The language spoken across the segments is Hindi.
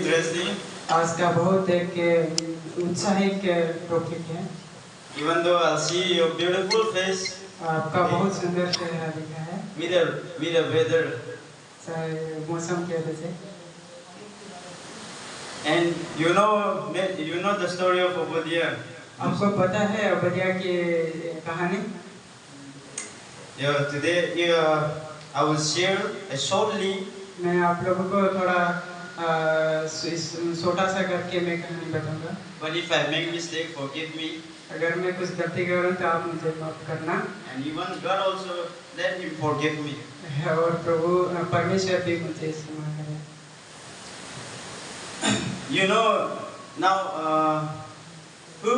interesting. आज का बहुत एक उत्साहिक टॉपिक है। Even though I see your beautiful face. आपका बहुत सुंदर चेहरा दिखा है। With the weather. मौसम की वजह से। And you know the story of Obadiah. आपको पता है ओबदिया की कहानी? Yeah, today I will share shortly. मैं आप लोगों को थोड़ा छोटा सा करके मैं कहानी बताऊंगा। But if I make mistake, forgive me. अगर मैं कुछ गलती करूं तो आप मुझे माफ करना। And even God also let him forgive me. और प्रभु परमेश्वर भी मुझे क्षमा करे। You know now who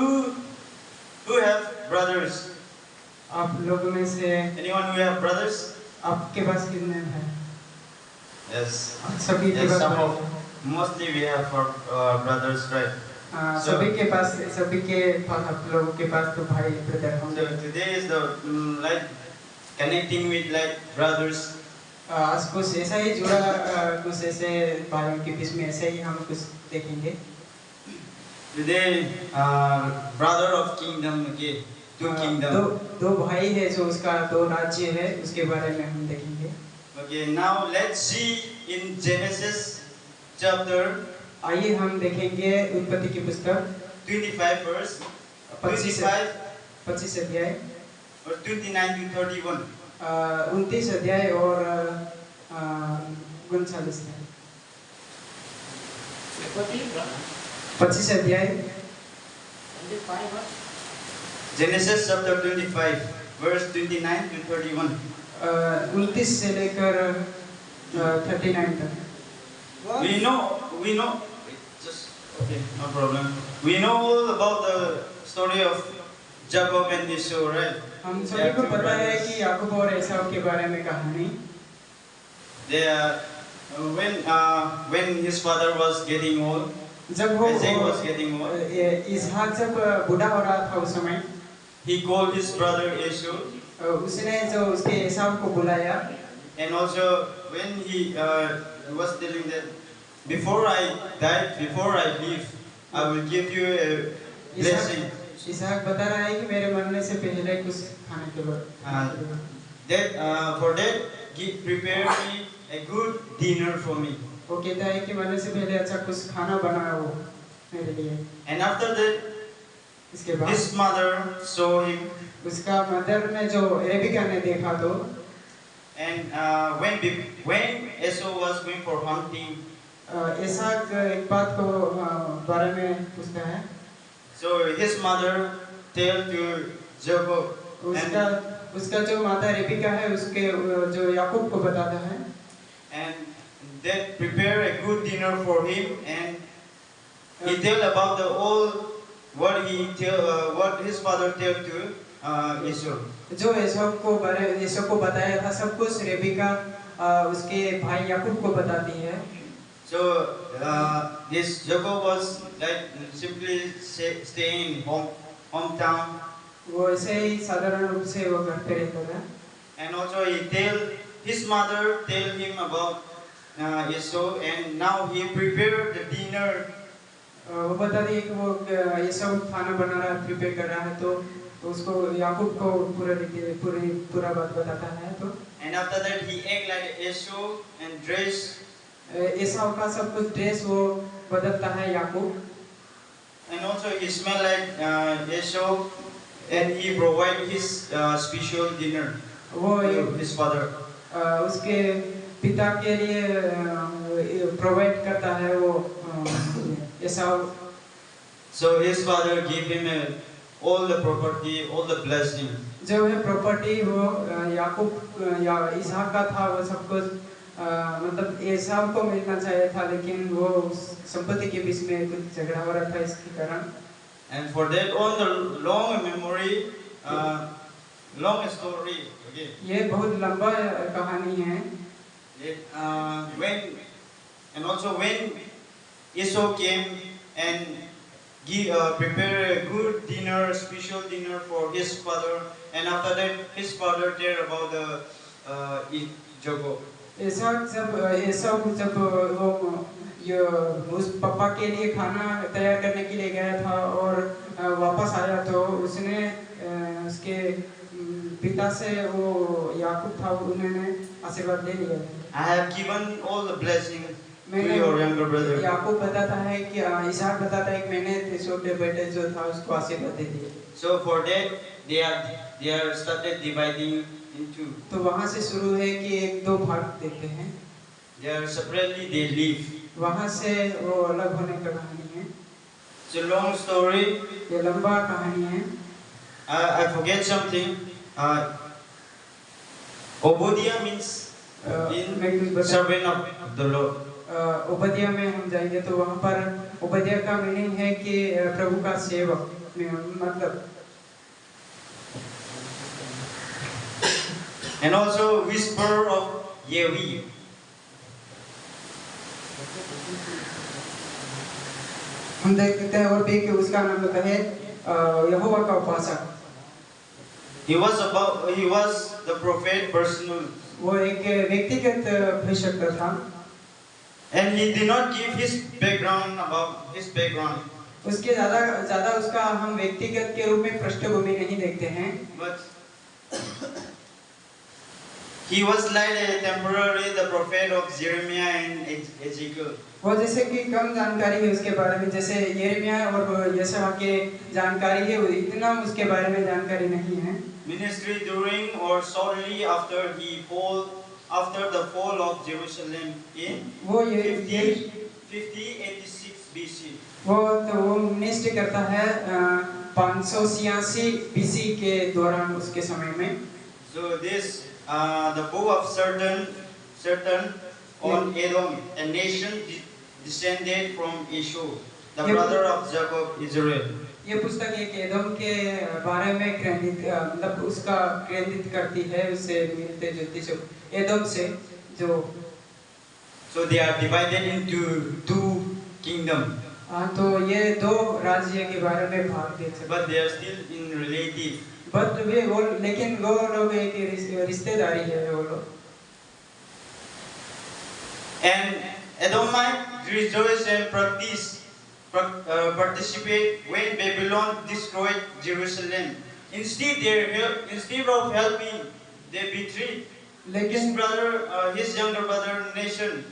have brothers? आप लोगों में से Anyone who have brothers? आपके पास कितने हैं? Yes. सभी के पास mostly we have our brothers, right? सभी के पास आप लोगों के पास तो भाई ब्रदर होंगे। So today is the like connecting with like brothers. आज कुछ ऐसा ही जुड़ा कुछ ऐसे भाइयों के बीच में ऐसे ही हम कुछ देखेंगे। Today brother of kingdom again, two kingdom. दो भाई है जो उसका दो राज्य है उसके बारे में हम देखेंगे। Okay, now let's see in Genesis chapter. आइए हम देखेंगे उत्पत्ति की पुस्तक 25 verse 25 अध्याय और 29 to 31. 29 अध्याय और 39 है। 25 अध्याय Genesis chapter 25 verse 29 to 31. 29 से लेकर 39 तक। We know. Just okay, no problem. We know all about the story of Jacob and Esau, right? हम सभी को पता है कि याकूब और एसाव के बारे में कहानी। They when his father was getting old, जब वो Isaac was getting old, इसहाक जब बूढ़ा हो रहा था उस समय, he called his brother Esau. उसने जो उसके एसाव को बुलाया। And also when he was telling that before I die, before I leave, I will give you a blessing. इसहाक बता रहा है कि मेरे मरने से पहले कुछ खाने के बाद for that prepare me a good dinner for me. वो कहता है कि मरने से पहले अच्छा कुछ खाना बनाया वो मेरे लिए। And after that, इसके बाद his mother saw him. उसका मदर ने जो रेबिका ने देखा तो And when Esau was going for hunting, इसहाक एक बात को बारे में पूछता है। so his mother tell to Jacob. उसका जो माता रेबिका है उसके जो याकूब को बताता है। And that prepare a good dinner for him, and he tell about the all what his father tell to Esau. जो एसाव को बताया था सब कुछ रेबिका उसके भाई याकूब को बताती है। So this Jacob was like simply staying in hometown. वो ऐसे ही साधारण रूप से वो घर पे रहता था। And also his mother tell him about Esau, and now he prepared the dinner. वो बताती है कि वो एसाव खाना बना रहा है, प्रिपेयर कर रहा है तो उसको याकूब को पूरा बात बताता है तो। And after that he act like Esau and dress. एसाव का सब कुछ ड्रेस वो बदलता है याकूब। And also he smell like Esau, and he provide his special dinner to his father. उसके पिता के लिए प्रोवाइड करता है वो एसाव। So his father gave him all the property, all the blessing. जो है प्रॉपर्टी वो याकूब या इसहाक का था वो सब कुछ मतलब एसाव को मिलना चाहिए था लेकिन वो संपत्ति के बीच में कुछ झगड़ा हो रहा था इसके कारण। And for that on the long memory, long story. Okay. ये बहुत लंबा कहानी है। When Esau came and prepare a good dinner, special dinner for his father, and after that his father tell about the Jacob. एसाव जब वो ये उस पापा के लिए खाना तैयार करने के लिए गया था और वापस आया तो उसने उसके पिता से वो याकूब था उन्होंने आशीर्वाद ले लिया। I have given all the blessing to मैंने your younger brother. याकूब बताता है कि इसहाक बताता है कि मैंने छोटे बेटे जो था उसको आशीर्वाद दे दिया। So for that, they are started dividing into. तो वहाँ से शुरू है कि एक दो भाग देते हैं। They are separately they live. वहाँ से वो अलग होने का कहानी है। It's a long story. ये लंबा कहानी है। I forget something. Obadiah means servant of the Lord. Obadiah में हम जाएंगे तो वहाँ पर ओबदिया का मीनिंग है कि प्रभु का सेवक, मतलब And also whisper of Yahweh. हम देखते हैं और भी कि उसका नाम होता है यहोवा का उपासक। He was the prophet personal. वो एक व्यक्तिगत भविष्यवक्ता था। And he did not give his background about his background. उसके ज़्यादा उसका हम व्यक्तिगत के रूप में पृष्ठभूमि नहीं देखते हैं। But he was like a temporary the prophet of Jeremiah and Ezekiel. वो जैसे कि कम जानकारी है उसके बारे में, जैसे यिर्मयाह और यशायाह के जानकारी है, इतना उसके बारे में जानकारी नहीं है। Ministry during or shortly after the fall of Jerusalem in 5086 BC. वो मिनिस्ट्री करता है 586 BC के दौरान उसके समय में। So this the book of certain on Edom, a nation descended from Esau, the brother of Jacob, Israel. ये पुस्तक एक एदोम के बारे में मतलब उसका केंद्रित करती है, उससे मिलते जुलते जो एदोम से जो। So they are divided into two kingdoms. तो ये दो राज्य के बारे में भाग देते हैं। But they are still in relative. लेकिन वो लोग एक रिश्तेदारी है वो लोग। And Edomite rejoice and participate when Babylon destroyed Jerusalem. Instead of helping, they betrayed his younger brother nation.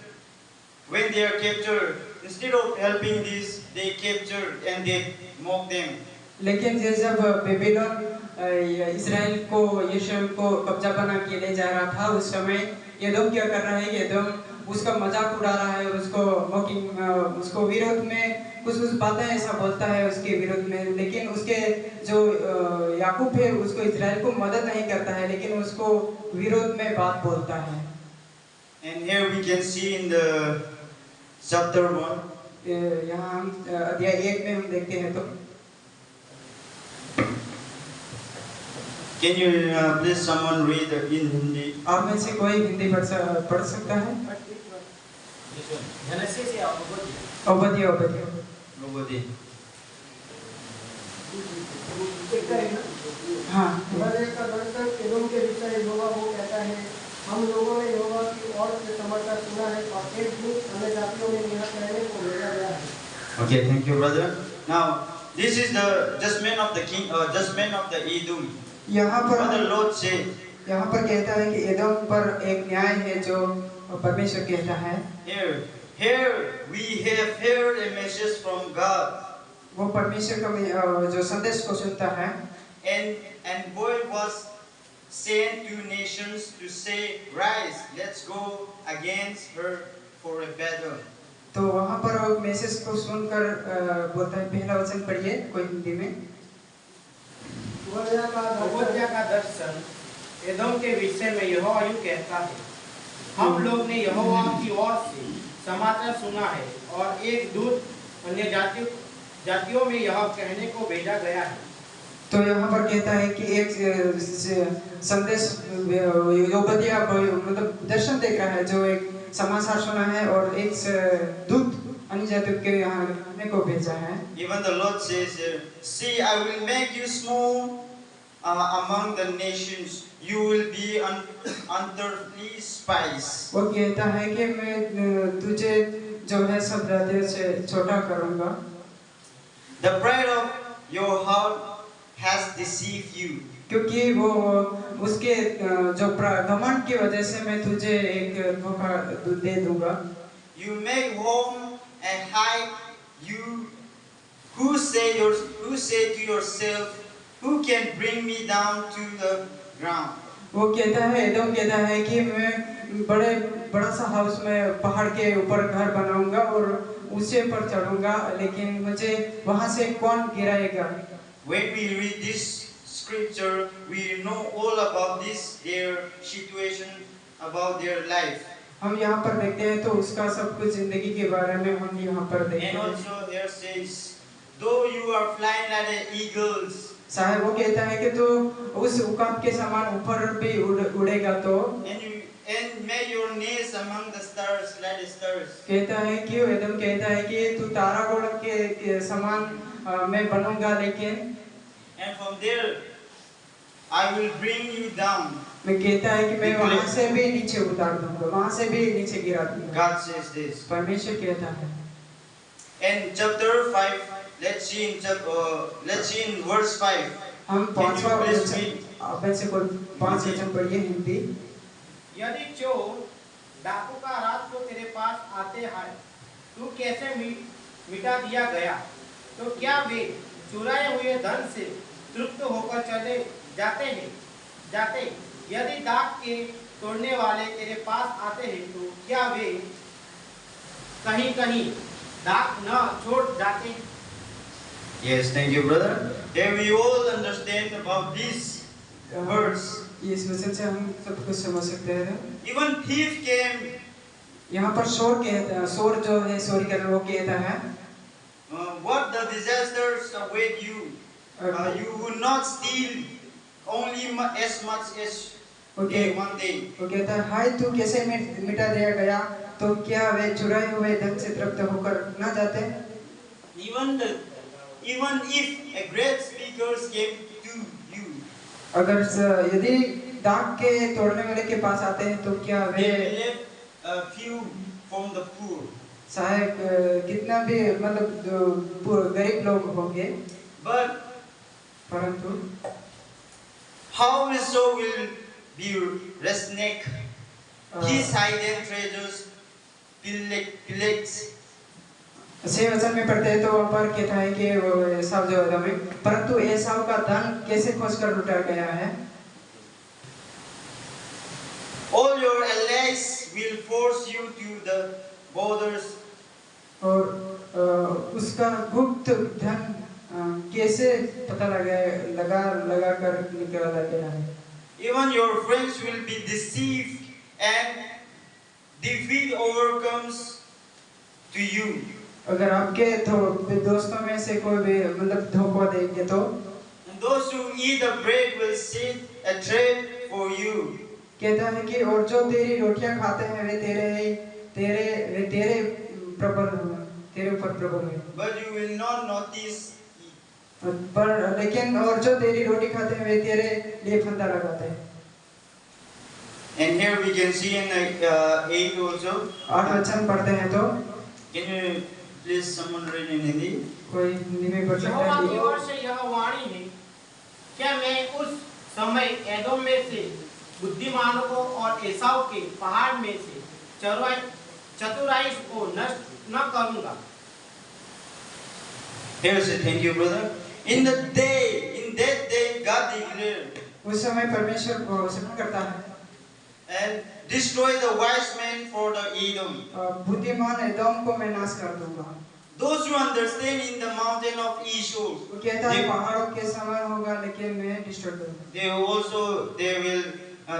When they are captured, instead of helping this, they captured and they mocked them. लेकिन जब बेबीलोन इस्राएल को यरूशलेम को कब्जा बना के ले जा रहा था, उस समय एदोम क्या कर रहा है? एदोम उसका मजाक उड़ा रहा है और उसको विरोध में कुछ बातें ऐसा बोलता है उसके विरोध में। लेकिन उसके जो याकूब है उसको इस्राएल को मदद नहीं करता है, लेकिन उसको विरोध में बात बोलता है। And here we can see in the chapter 1. यहाँ हम अध्याय 1 में हम देखते हैं तो Can you please someone read in Hindi? आप में से कोई हिंदी पढ़ सकता है? ओबदिया हाँ। एदोम के विषय यहोवा वो कहता है, हम लोगों ने यहोवा की ओर से समाचार सुना है और एक दूत अन्य जातियों में यह कहने को भेजा गया है। Okay, thank you, brother. Now, this is the judgment of the king, judgment of the Edom. यहाँ पर What the Lord said. यहाँ पर कहता है कि एदोम पर एक न्याय है जो परमेश्वर कहता है। Here we have heard a message from God. वो परमेश्वर का जो संदेश को सुनता है। And boy was sent to nations to say, rise, let's go against her for a battle. तो वहाँ पर वो मैसेज को सुनकर बोलता है, पहला वचन पढ़िए कोई हिंदी में। ओबद्याह का दर्शन एदोम के विषय में यहोवा यूं कहता है, हम लोग ने यहोवा की ओर से समाचार सुना है और एक दूत अन्य जातियों में यह कहने को भेजा गया है। तो यहाँ पर कहता है कि एक संदेश ओबद्याह मतलब दर्शन देख रहा है जो एक समाचार सुना है और एक दूत अन्य जातियों के यहाँ कहने को भेजा है। Even the Lord says, see, I will make you small among the nations. You will be unearthly spies. वो कहता है कि मैं तुझे जो है सब हृदय से छोटा करूंगा। The pride of your heart has deceived you. क्योंकि वो उसके जो घमंड की वजह से मैं तुझे एक धोखा दे दूंगा। You make home and hide you who say to yourself, who can bring me down to the ground? वो कहता है, एदोम कहता है कि मैं बड़ा सा हाउस में पहाड़ के ऊपर घर बनाऊंगा और ऊंचे पर चढ़ूंगा, लेकिन मुझे वहां से कौन गिराएगा? When we read this scripture, we know all about their situation, about their life. हम यहाँ पर देखते हैं तो उसका सब कुछ जिंदगी के बारे में हम यहाँ पर देखते And हैं। also there says, though you are flying like the eagles, साहब वो कहता है कि तो उस उकाब के समान ऊपर भी उड़ेगा तो, and make your nest among the stars like the stars. कहता है कि एदम कहता है कि तू तारागण के समान मैं बनूंगा, लेकिन And from there I will bring you down. मैं कहता है कि मैं वहां से भी नीचे उतार दूंगा, वहां से भी नीचे गिरा दूंगा। God says this. परमेश्वर कहता है। And chapter 5, let's see in verse 5. हम Can you पांचवा please वचन, read? आप में से कोई 5 वचन पढ़िए हिंदी। यदि चोर डाकू का रात को तेरे पास आते हैं, तू कैसे मिटा दिया गया, तो क्या वे चुराए हुए धन से तृप्त होकर चले जाते? यदि दाख के तोड़ने वाले तेरे पास आते हैं, तो क्या वे कहीं दाख न छोड़ जाते? Yes, thank you, brother. Here we all understand about this verse. इस वचन से हम सब कुछ समझ सकते हैं। Even thief came. यहाँ पर शोर जो है चोरी करने वो कहता है, What the disasters await you? You would not steal only as much as one day. वो कहता है, हाय तू कैसे मिटा दिया गया, तो क्या वे चुराए हुए धन से तृप्त होकर न जाते? Even if a great speakers came to you, अगर यदि दाग के तोड़ने वाले के पास आते हैं, तो क्या वे they left a few from the poor. चाहे कितना भी मतलब गरीब लोग होंगे, But परंतु how so will be resnick his hidden treasures pillaged. छह वचन में पढ़ते हैं तो वहाँ पर कहता है कि वो एसाव जो एदोम है, परंतु एसाव का धन कैसे खोजकर लुटा गया है? All your allies will force you to the borders. और उसका गुप्त धन कैसे पता लगा कर निकाला गया है? Even your friends will be deceived and defeat overcomes to you. अगर आपके दोस्तों में से कोई भी मतलब धोखा देंगे तो, And those who eat the bread will set a trap for you. कहता है कि और जो तेरी रोटियां खाते हैं वे तेरे ऊपर प्रबल हैं। But you will not notice. पर लेकिन और जो तेरी रोटी खाते हैं वे तेरे लिए फंदा लगाते हैं। And here we can see in 8 also. 8 वचन पढ़ते हैं तो, Can you please someone read in Hindi? कोई हिंदी में पढ़ सकता यहोवा की है? ओर से यह वाणी है, क्या मैं उस समय एदोम में से बुद्धिमानों को और एसाव के पहाड़ में से चतुराई को नष्ट न करूंगा? Here say thank you, brother. In that day, God declared. उस समय परमेश्वर घोषणा करता है, And destroy the wise men for the Edom. बुद्धिमान एदोम को मैं नाश कर दूंगा। Those who understand in the mountain of Eshur, वो कहता है पहाड़ों के समान होगा, लेकिन मैं डिस्ट्रॉय करूंगा। they will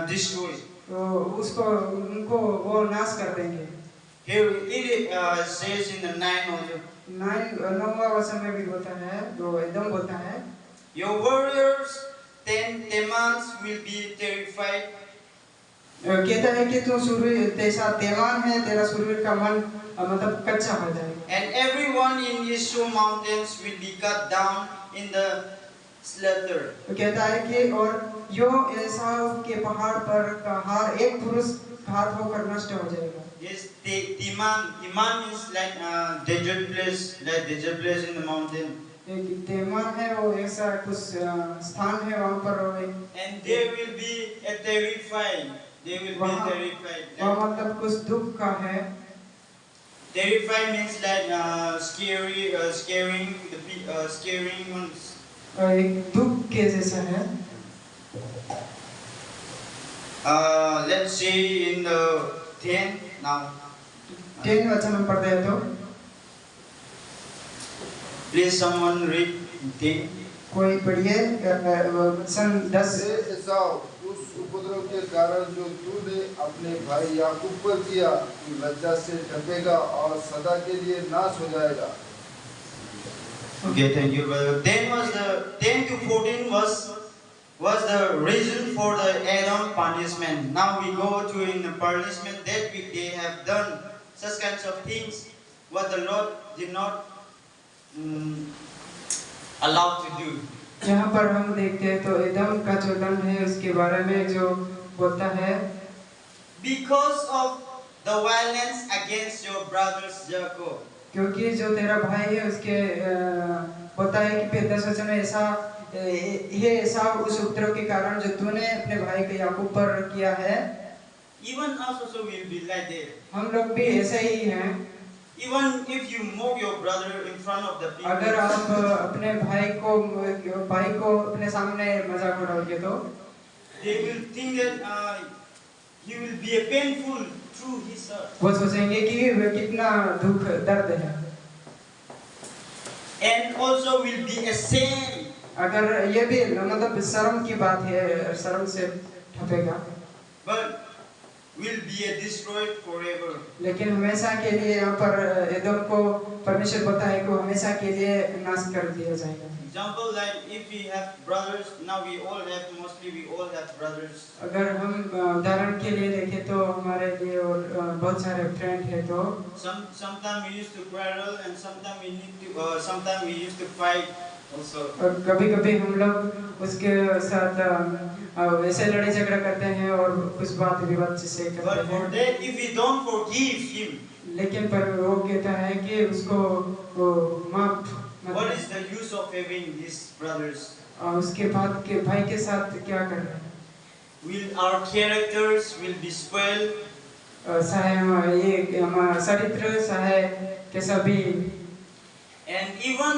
destroy. तो उनको वो नाश कर देंगे। Here it says in the 9 also. 9वां वचन में भी होता है, जो एदोम बोलता है, Your warriors, Temans will be terrified. कहता है कि तू सूर्य तेरा तेमान है, तेरा सूर्य का मन मतलब कच्चा हो जाएगा। And everyone in Eshur mountains will be cut down in the slaughter. तो कहता है कि और यो एसाव के पहाड़ पर का हर एक पुरुष घात होकर नष्ट हो जाएगा। Yes, Timan. Timan is like desert place in the mountain. एक तेमान है, वो ऐसा कुछ स्थान है वहाँ पर, वो एक And they will be terrified. They will be वहाँ terrified. वहाँ मतलब कुछ दुख का है। Terrified means like scaring scaring ones. एक दुख के जैसा है। Let's see in the 10 now. 10 वचन हम पढ़ते हैं तो Please someone read 10. कोई पढ़िए वचन 10। एसाव, उस उपद्रव के कारण जो तूने अपने भाई याकूब पर किया, तू लज्जा से ढकेगा और सदा के लिए नाश हो जाएगा। Okay, thank you, brother. 10 to 14 was the reason for the Adam punishment. Now we go to in the punishment that they have done such kinds of things what the Lord did not allow to do. यहाँ पर हम देखते हैं तो एदम का जो दंड है उसके बारे में जो बोलता है, Because of the violence against your brothers Jacob. क्योंकि जो तेरा भाई है उसके होता है कि फिर 10 वचन में ऐसा ये ऐसा उस उपद्रव के कारण जो तूने अपने भाई के याकूब पर किया है, Even us also will be like that. हम लोग भी ऐसे ही हैं। Even if you mock your brother in front of the people. अगर आप अपने भाई को अपने सामने मजाक उड़ाओगे तो They will think that he will be a painful through his heart. वो सोचेंगे कि वह कितना दुख दर्द है, And also will be ashamed. अगर ये भी मतलब शर्म की बात है, शर्म से ठपेगा, But will be destroyed forever. लेकिन हमेशा के लिए यहाँ पर एदम को परमेश्वर बोलता है कि हमेशा के लिए नाश कर दिया जाएगा। Example like if we have brothers, now we all have brothers. अगर हम उदाहरण के लिए देखें तो हमारे लिए और बहुत सारे फ्रेंड है, तो Sometimes we used to quarrel and sometimes we used to fight also. और कभी-कभी हम लोग उसके साथ वैसे लड़ाई झगड़ा करते हैं और कुछ बात विवाद से But करते for हैं, that, if we don't forgive him, लेकिन पर वो कहता है कि उसको माफ what is the use of having these brothers? उसके बाद के भाई के साथ क्या कर रहे हैं? Will our characters will be spoiled? चाहे ये हमारा चरित्र चाहे कैसा भी, And even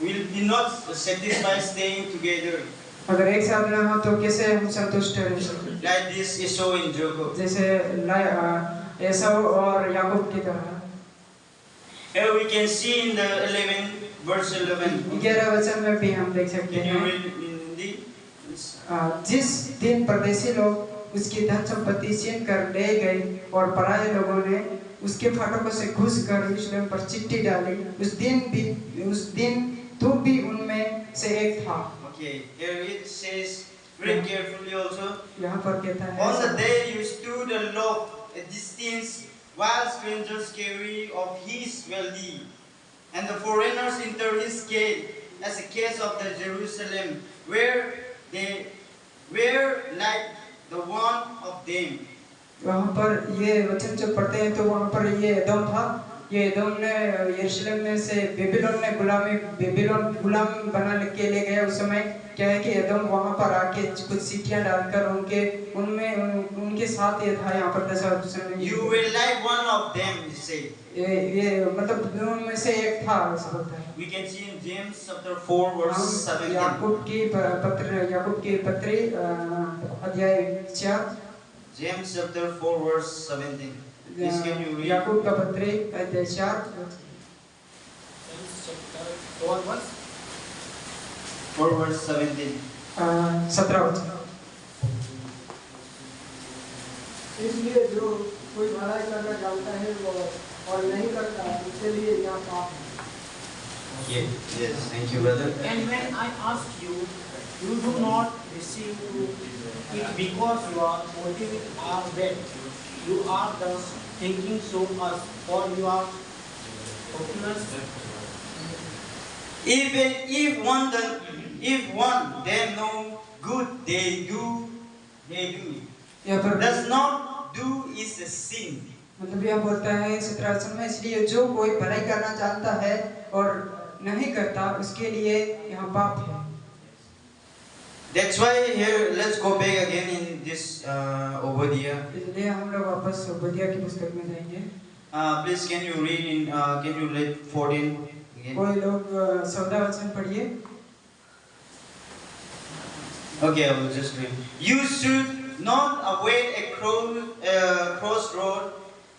will be not satisfied staying together. अगर एक साथ ना हो तो कैसे हम संतुष्ट रह सकते? Like this Esau and Jacob. जैसे एसाव और याकूब की तरह। Here we can see in the verse 11. 11 वचन में भी हम देख सकते Can you हैं, read in Hindi? जिस दिन परदेशी लोग उसकी धन संपत्ति छीन कर ले गए और पराये लोगों ने उसके फाटकों से घुसकर यरूशलेम पर चिट्ठी डाली, उस दिन तू भी उनमें से एक था। Okay, here it says very carefully also. यहाँ पर कहता है, On the day you stood aloof at distance while strangers carry of his wealthy, and the foreigners enter his gate, as a case of the Jerusalem, where they were like the one of them. वहाँ पर ये वचन जो पढ़ते हैं तो वहाँ पर ये एदोम था, ये एदोम ने यरूशलेम में से बेबीलोन गुलाम बना के ले गया। उस समय क्या है कि एदोम वहाँ पर आके कुछ सीटियाँ डालकर उनके साथ ये था। यहाँ पर 10 वचन में You were like one of them, he said. ये मतलब उनमें से एक था ऐसा बोलता है। We can see in James chapter 4 verse 17. याकूब की पत्री अध्याय 4, James chapter 4 verse 17. Please can you read? याकूब का पत्री अध्याय 4 4 verse 17. 17 वचन। इसलिए जो कोई भलाई करना जानता है वो और नहीं करता, उसके लिए यहाँ पाप है। Yes, thank you, brother. And when I ask you, you do not receive it because your motives are bad. You are thus thinking so as for your hopeless. If one them know good they do, यहाँ पर does not do is a sin. मतलब यह बोलता है 17 वचन में, इसलिए जो कोई भलाई करना चाहता है और नहीं करता उसके लिए यह पाप है। That's why here, let's go back again in this Obadiah. इसलिए हम लोग वापस ओबदिया की पुस्तक में जाएंगे। Please, can you read 14 again? कोई लोग 14 वचन पढ़िए। Okay, I will just read. You should not await a crossroad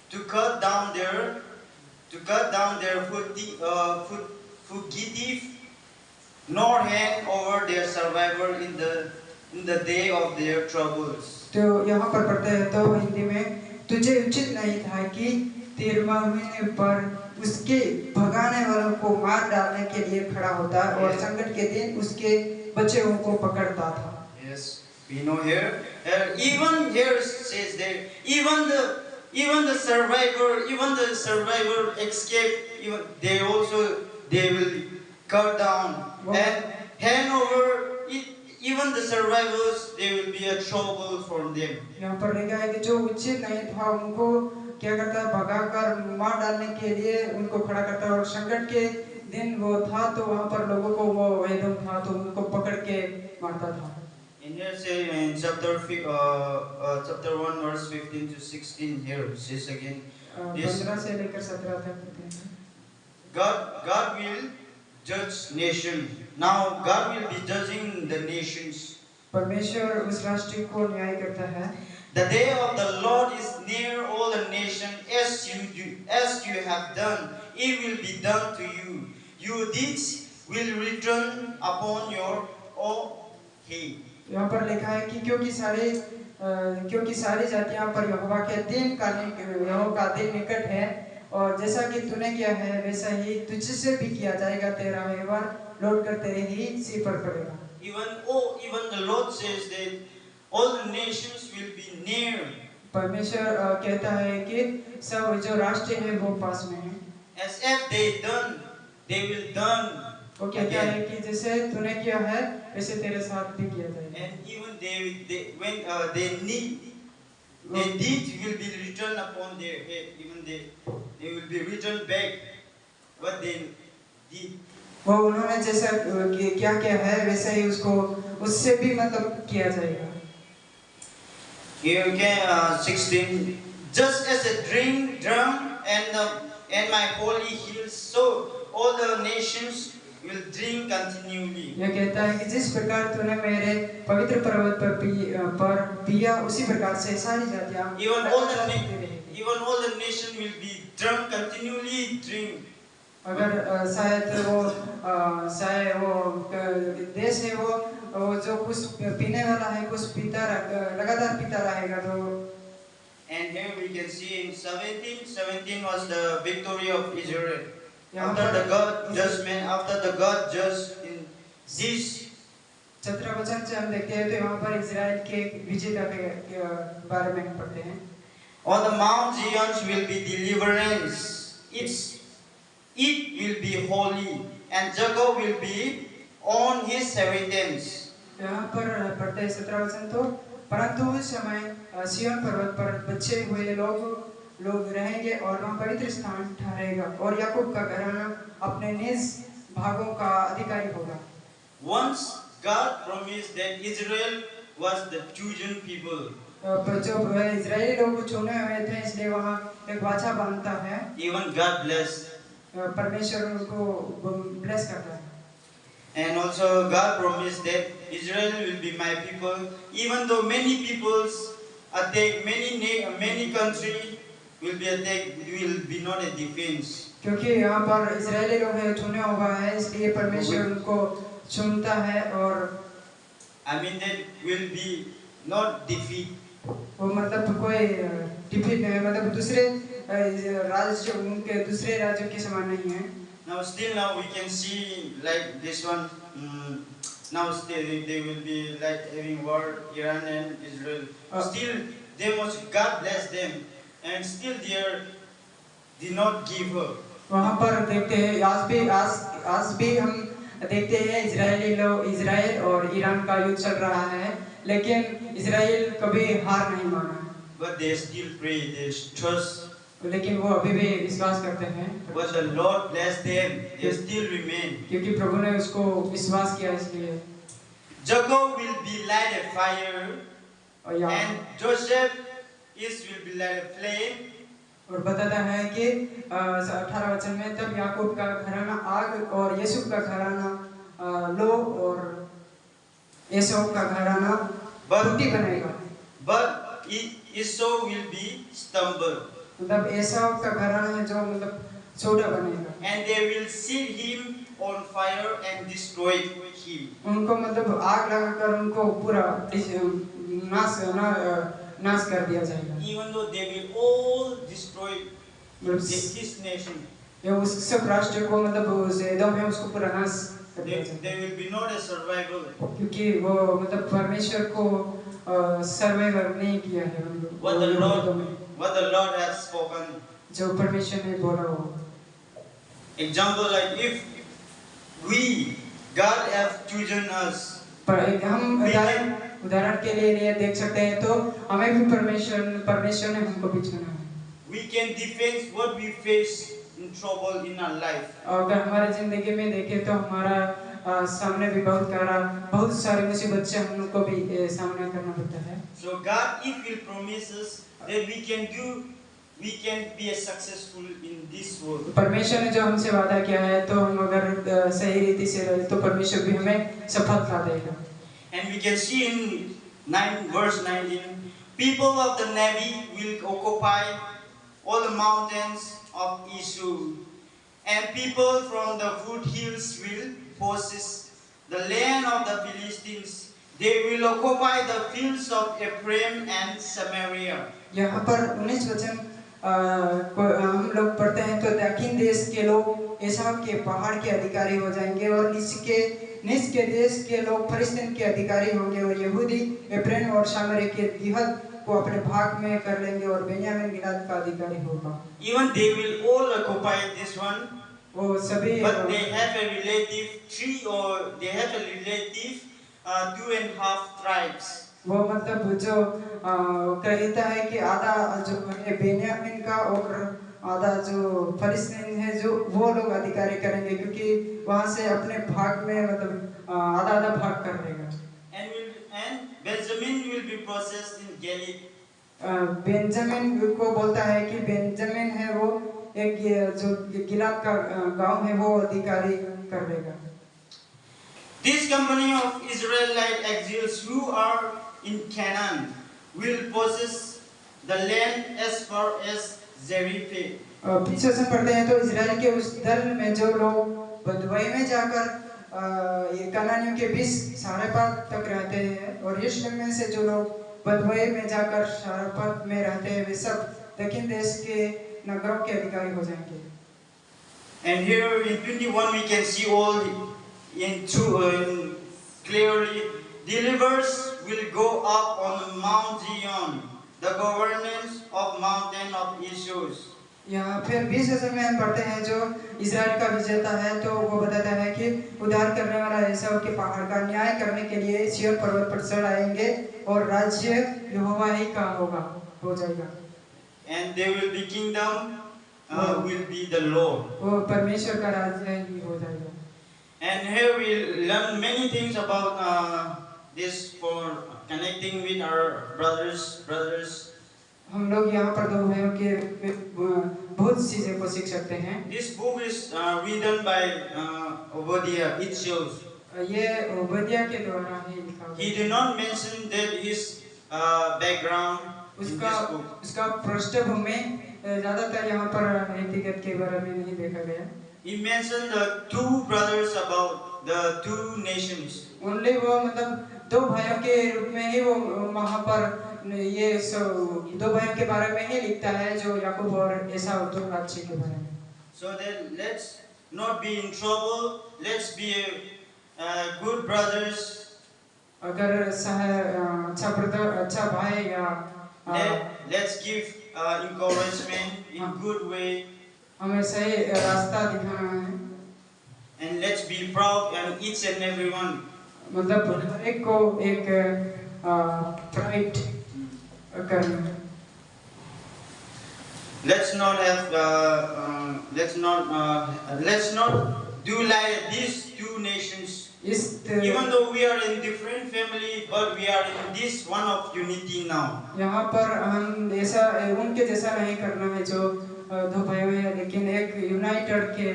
to cut down their fugitive, nor hand over their survivor in the day of their troubles. तो यहाँ पर पढ़ते हैं तो हिंदी में, तुझे उचित नहीं था कि तीर मारने पर उसके भगाने वालों को मार डालने के लिए खड़ा होता और संकट के दिन उसके बचे हुओं को पकड़ता था। Yes, we know here. Even here says that even the survivor escape. Even they will cut down and hand over. Even the survivors, they will be a trouble for them. यहाँ पर लिखा है कि जो उचित नहीं था उनको क्या करता है, भगाकर मार डालने के लिए उनको खड़ा करता है और संकट के दिन वो था तो वहाँ पर लोगों को वो एकदम था तो उनको पकड़ के मारता था। And here say in chapter 1 verse 15 to 16 here it says again. 15 से लेकर 17 तक। God will judge nation. Now God will be judging the nations. परमेश्वर उस राष्ट्र को न्याय करता है। The day of the Lord is near, all the nation. As you have done, it will be done to you. Your deeds will return upon your own head. यहाँ पर लिखा है कि क्योंकि सारी जातियां पर यहोवा का दिन निकट है और जैसा कि तूने किया है वैसा ही तुझसे भी किया जाएगा, तेरा व्यवहार लौट कर तेरे ही सिर पर पड़ेगा। Even the Lord says that all the nations will be near. परमेश्वर कहता है कि सब जो राष्ट्र है वो पास में है। As if they will done. वो कहता है कि जैसे तूने किया है वैसे तेरे साथ भी किया जाएगा। And even when their deeds will be returned upon their head. Even they will be returned back what they did. वो उन्होंने जैसा क्या किया है वैसा ही उससे भी मतलब किया जाएगा। Here again 16. Just as a drum and my holy hills, so all the nations will drink continually. यह कहता है कि जिस प्रकार तूने मेरे पवित्र पर्वत पर पिया उसी प्रकार से सारी जातियां even all the nation will be drunk continually drink. अगर शायद वो देश है वो जो कुछ पीने वाला है कुछ लगातार पीता रहेगा तो। And here we can see in 17 was the victory of Israel. After the God judged in this 17 वचन से हम देखते हैं तो यहाँ पर इजराइल के विजेता के बारे में हम पढ़ते हैं। On the Mount Zion will be deliverance. It will be holy, and Jacob will be on his inheritance. यहाँ पर पढ़ते हैं 17 वचन तो, परंतु उस समय सिय्योन पर्वत पर बचे हुए लोग रहेंगे और वहाँ पवित्र स्थान ठहरेगा और याकूब का घराना अपने निज भागों का अधिकारी होगा। Once God promised that Israel was the chosen people. जो इजरायली लोग चुने हुए थे इसलिए वहाँ एक वाचा बनता है। Even God blessed. परमेश्वर उनको ब्लेस करता है। And also God promised that Israel will be my people. Even though many peoples attack, many country will be attacked, it will be not a defense. क्योंकि यहाँ पर इजरायली लोग चुने हुआ है इसलिए परमेश्वर उनको चुनता है और I mean that will be not defeat. वो मतलब कोई डिफीट नहीं, मतलब दूसरे राज्य उनके दूसरे राज्यों के समान नहीं है। Now we can see like this one. Now still they will be like having war, Iran and Israel. Still God bless them, and still they did not give up. वहाँ पर देखते हैं आज भी हम देखते हैं इजराइल और ईरान का युद्ध चल रहा है लेकिन इजराइल कभी हार नहीं माना। but they still pray, they trust. लेकिन वो अभी भी विश्वास करते हैं But the Lord bless them, they still remain. क्योंकि प्रभु ने उसको विश्वास किया इसलिए। Jacob will be like a fire, और या and Joseph will be like a flame. और बताता है कि 18 वचन में तब याकूब का घराना आग और यूसुफ का घराना लो और एसाव का घराना रोटी बनेगा। But Esau will be stumble. मतलब एसाव का घराना है जो मतलब सोडा बनेगा। And they will set him on fire and destroy him. उनको मतलब आग लगाकर उनको पूरा नाश कर दिया जाएगा। Even though they will all destroy his nation. ये उस सब राष्ट्र को मतलब उस एदोम है उसको पूरा नाश कर दिया जाएगा। There will be not a survival. क्योंकि वो मतलब परमेश्वर को सर्वाइव नहीं किया है उनको। What the Lord has spoken. जो परमेश्वर ने बोला हो। Example like if God have chosen us. पर हम उदाहरण के लिए देख सकते हैं तो हमें भी परमेश्वर ने हमको भी चुना है। We can defend what we face in trouble in our life. अगर हमारी जिंदगी में देखें तो हमारा सामने भी बहुत सारे मुसीबत से हमको भी सामना करना पड़ता है। So God, if He promises that we can be successful in this world. परमेश्वर ने जो हमसे वादा किया है तो हम अगर सही रीति से रहे तो परमेश्वर भी हमें सफलता देगा। And we can see in verse 19, people of the Nevi will occupy all the mountains of Esau, and people from the foothills will possess the land of the Philistines. They will occupy the fields of Ephraim and Samaria. यहाँ पर 19 वचन हम लोग पढ़ते हैं तो दक्षिण देश के लोग एसाव के पहाड़ के अधिकारी हो जाएंगे और नीच के देश के लोग फिलिस्तीन के अधिकारी होंगे और यहूदी एफ्रेम और सामरिया के दिहत को अपने भाग में कर लेंगे और बेन्यामीन गिलाद का अधिकारी होगा। Even they will all occupy this one. वो सभी But they have a relative 2.5 tribes. वो मतलब जो कहता है कि आधा जो बेन्यामीन का और आधा जो फिलिस्तीन है जो वो लोग अधिकारी करेंगे क्योंकि वहाँ से अपने भाग में मतलब आधा भाग कर लेगा। And Benjamin will be processed in Gilead. Benjamin को बोलता है कि बेंजामिन है वो एक जो गिलाद का गांव है वो अधिकारी कर लेगा। This company of Israelite exiles who are in Canaan will possess the land as far as Zarephath. पीछे से पढ़ते हैं तो इजराइल के उस दल में जो लोग बदवाई में जाकर ये कनानियों के बीच सारेपात तक रहते हैं और यरूशलेम में से जो लोग बदवाई में जाकर सारेपात में रहते हैं वे सब दक्षिण देश के नगरों के अधिकारी हो जाएंगे। And here in 21 we can see all clearly, deliverers will go up on Mount Zion, the governance of mountain of issues. यहाँ फिर 20 वचन में हम पढ़ते हैं जो इजराइल का विजेता है तो वो बताता है कि उद्धार करने वाला एसाव के पहाड़ का न्याय करने के लिए सिय्योन पर्वत पर चढ़ आएंगे और राज्य यहोवा ही का हो जाएगा। And they will be kingdom will be the Lord. वो परमेश्वर का राज्य ही हो जाएगा। And here we learn many things about this for connecting with our brothers. हम लोग यहाँ पर दो भाइयों के बहुत चीजें को सीख सकते हैं। This book is written by Obadiah itself. ये ओबदिया के द्वारा ही लिखा हुआ है। He did not mention that his background in this book. उसका पृष्ठभूमि ज्यादातर यहाँ पर व्यक्तिगत के बारे में नहीं देखा गया। He mentioned the two brothers about the two nations. Only वो मतलब दो भाइयों के रूप में ही वो वहाँ पर ये सब दो भाइयों के बारे में ही लिखता है जो याकूब और एसाव दो राज्य के बारे में। So then let's not be in trouble. Let's be good brothers. अगर अच्छा भाई या let's give encouragement in good way. हमें सही रास्ता दिखाना है। And let's be proud and each and every one. मतलब एक को एक प्राइड करना। let's not have, let's not do like these two nations. इस Even though we are in different family, but we are in this one of unity now. यहाँ पर हम ऐसा उनके जैसा नहीं करना है जो दो भाइयों हैं, लेकिन एक यूनाइटेड के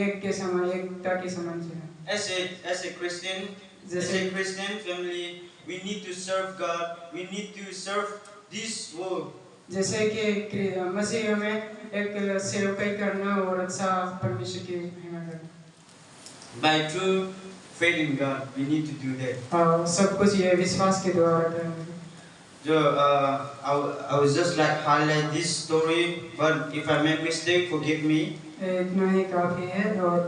एक के समान, एकता के समान है। As a Christian family, we need to serve God. We need to serve this world. जैसे कि मसीह में एक सेवकाई करना और अच्छा परमेश्वर की महिमा करना। By true faith in God, we need to do that. सब कुछ ये विश्वास के द्वारा करना। So I was just like highlight this story, but if I make mistake, forgive me. इतना ही काफी है, और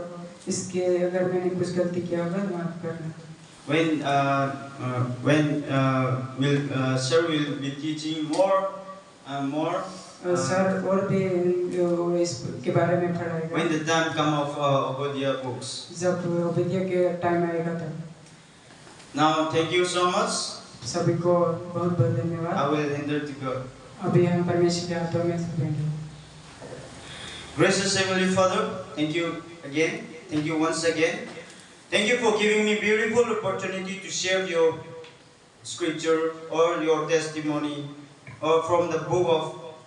इसके अगर मैंने कुछ गलती किया होगा माफ करना। When sir will be teaching more. Sir और भी इसके बारे में पढ़ाएगा। When the time come of Obadiah books. जब ओबदिया के टाइम आएगा तब। Now thank you so much. सभी को बहुत बहुत धन्यवाद। I will hand it to God. अभी हम परमेश्वर के हाथों में सौंपेंगे। Gracious Heavenly Father, thank you again. Thank you once again. Thank you for giving me beautiful opportunity to share your scripture or your testimony or from the book of